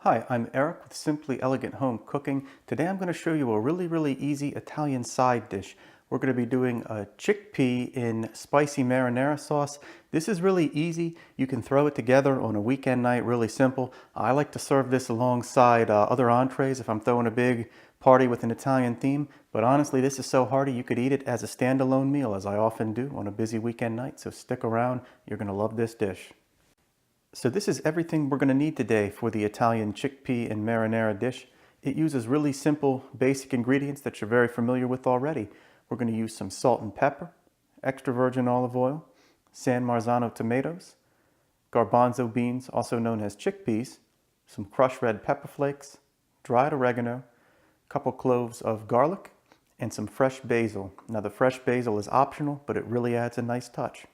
Hi, I'm Eric with Simply Elegant Home Cooking. Today I'm going to show you a really easy Italian side dish. We're going to be doing a chickpea in spicy marinara sauce. This is really easy. You can throw it together on a weekend night, really simple. I like to serve this alongside other entrees if I'm throwing a big party with an Italian theme. But honestly, this is so hearty you could eat it as a standalone meal, as I often do on a busy weekend night. So stick around. You're going to love this dish. So this is everything we're going to need today for the Italian chickpea and marinara dish. It uses really simple, basic ingredients that you're very familiar with already. We're going to use some salt and pepper, extra virgin olive oil, San Marzano tomatoes, garbanzo beans, also known as chickpeas, some crushed red pepper flakes, dried oregano, a couple cloves of garlic, and some fresh basil. Now the fresh basil is optional, but it really adds a nice touch.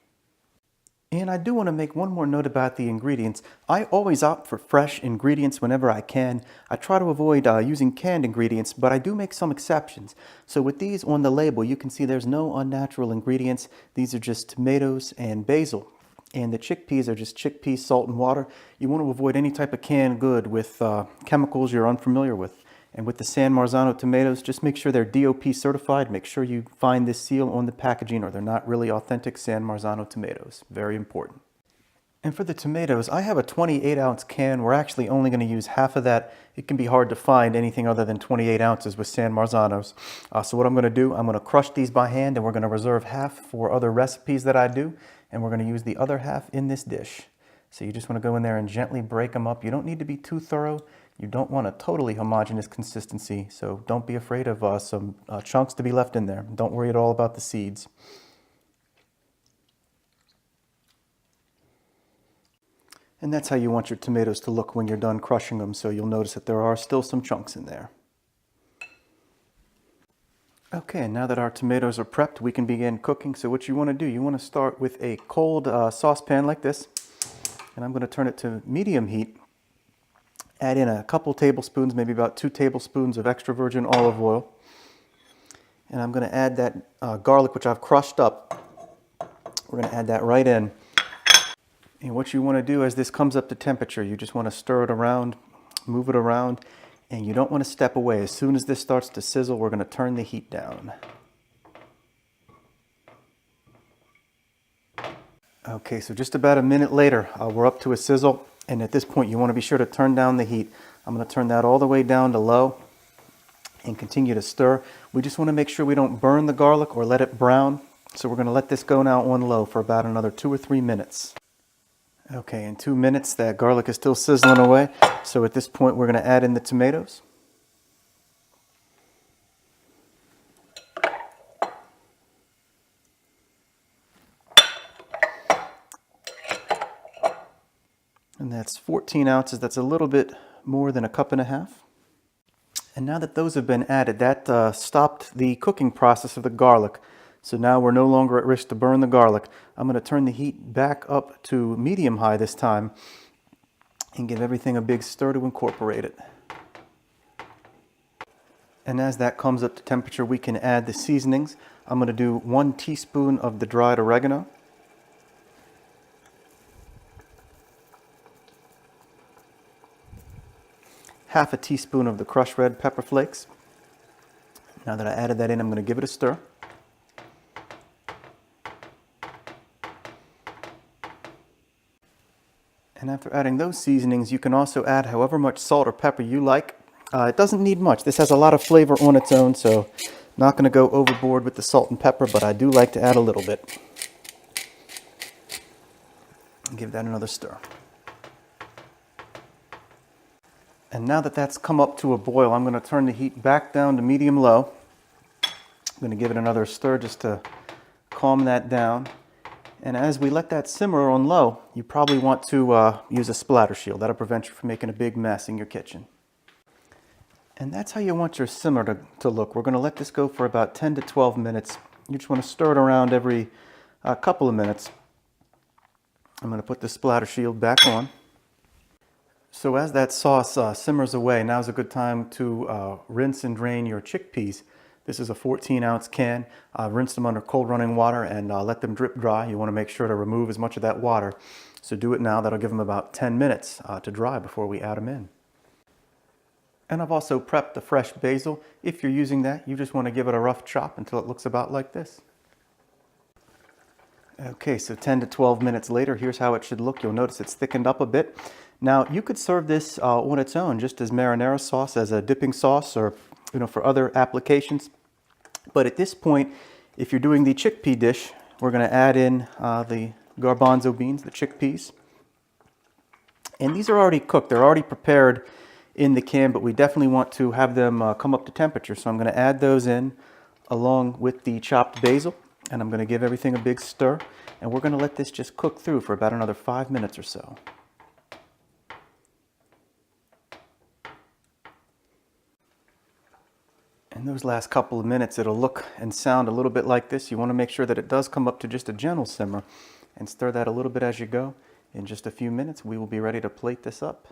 And I do want to make one more note about the ingredients. I always opt for fresh ingredients whenever I can. I try to avoid using canned ingredients, but I do make some exceptions. So with these on the label, you can see there's no unnatural ingredients. These are just tomatoes and basil. And the chickpeas are just chickpeas, salt, and water. You want to avoid any type of canned good with chemicals you're unfamiliar with. And with the San Marzano tomatoes, just make sure they're DOP certified. Make sure you find this seal on the packaging or they're not really authentic San Marzano tomatoes. Very important. And for the tomatoes, I have a 28-ounce can. We're actually only going to use half of that. It can be hard to find anything other than 28 ounces with San Marzanos. So what I'm going to do, I'm going to crush these by hand and we're going to reserve half for other recipes that I do. And we're going to use the other half in this dish. So you just want to go in there and gently break them up. You don't need to be too thorough. You don't want a totally homogeneous consistency, so don't be afraid of some chunks to be left in there. Don't worry at all about the seeds. And that's how you want your tomatoes to look when you're done crushing them, so you'll notice that there are still some chunks in there. Okay, now that our tomatoes are prepped, we can begin cooking. So what you want to do, you want to start with a cold saucepan like this, and I'm going to turn it to medium heat. Add in a couple tablespoons, maybe about 2 tablespoons of extra virgin olive oil. And I'm going to add that garlic, which I've crushed up. We're going to add that right in. And what you want to do as this comes up to temperature, you just want to stir it around, move it around, and you don't want to step away. As soon as this starts to sizzle, we're going to turn the heat down. Okay, so just about a minute later, we're up to a sizzle. And at this point, you want to be sure to turn down the heat. I'm going to turn that all the way down to low and continue to stir. We just want to make sure we don't burn the garlic or let it brown. So we're going to let this go now on low for about another 2 or 3 minutes. Okay, in 2 minutes, that garlic is still sizzling away. So at this point, we're going to add in the tomatoes. And that's 14 ounces. That's a little bit more than a cup and a half. And now that those have been added, that stopped the cooking process of the garlic. So now we're no longer at risk to burn the garlic. I'm going to turn the heat back up to medium-high this time and give everything a big stir to incorporate it. And as that comes up to temperature, we can add the seasonings. I'm going to do 1 teaspoon of the dried oregano. Half a teaspoon of the crushed red pepper flakes. Now that I added that in, I'm going to give it a stir. And after adding those seasonings, you can also add however much salt or pepper you like. It doesn't need much. This has a lot of flavor on its own, so not going to go overboard with the salt and pepper, but I do like to add a little bit. Give that another stir. And now that that's come up to a boil, I'm going to turn the heat back down to medium-low. I'm going to give it another stir just to calm that down. And as we let that simmer on low, you probably want to use a splatter shield. That'll prevent you from making a big mess in your kitchen. And that's how you want your simmer to look. We're going to let this go for about 10 to 12 minutes. You just want to stir it around every couple of minutes. I'm going to put the splatter shield back on. So as that sauce simmers away, now's a good time to rinse and drain your chickpeas. This is a 14-ounce can. Rinse them under cold running water and let them drip dry. You want to make sure to remove as much of that water. So do it now. That'll give them about 10 minutes to dry before we add them in. And I've also prepped the fresh basil. If you're using that, you just want to give it a rough chop until it looks about like this. Okay, so 10 to 12 minutes later, here's how it should look. You'll notice it's thickened up a bit. Now, you could serve this on its own, just as marinara sauce, as a dipping sauce, or for other applications. But at this point, if you're doing the chickpea dish, we're going to add in the garbanzo beans, the chickpeas. And these are already cooked. They're already prepared in the can, but we definitely want to have them come up to temperature. So I'm going to add those in along with the chopped basil, and I'm going to give everything a big stir. And we're going to let this just cook through for about another 5 minutes or so. In those last couple of minutes, it'll look and sound a little bit like this. You want to make sure that it does come up to just a gentle simmer, and stir that a little bit as you go. In just a few minutes, we will be ready to plate this up.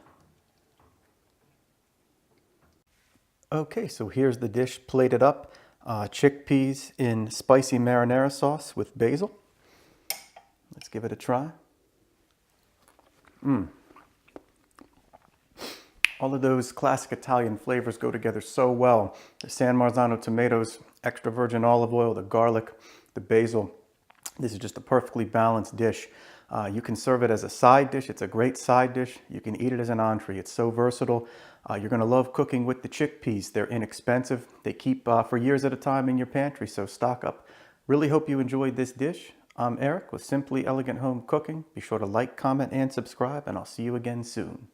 Okay, so here's the dish plated up. Chickpeas in spicy marinara sauce with basil. Let's give it a try. All of those classic Italian flavors go together so well. The San Marzano tomatoes, extra virgin olive oil, the garlic, the basil. This is just a perfectly balanced dish. You can serve it as a side dish. It's a great side dish. You can eat it as an entree. It's so versatile. You're going to love cooking with the chickpeas. They're inexpensive. They keep for years at a time in your pantry, so stock up. Really hope you enjoyed this dish. I'm Eric with Simply Elegant Home Cooking. Be sure to like, comment, and subscribe, and I'll see you again soon.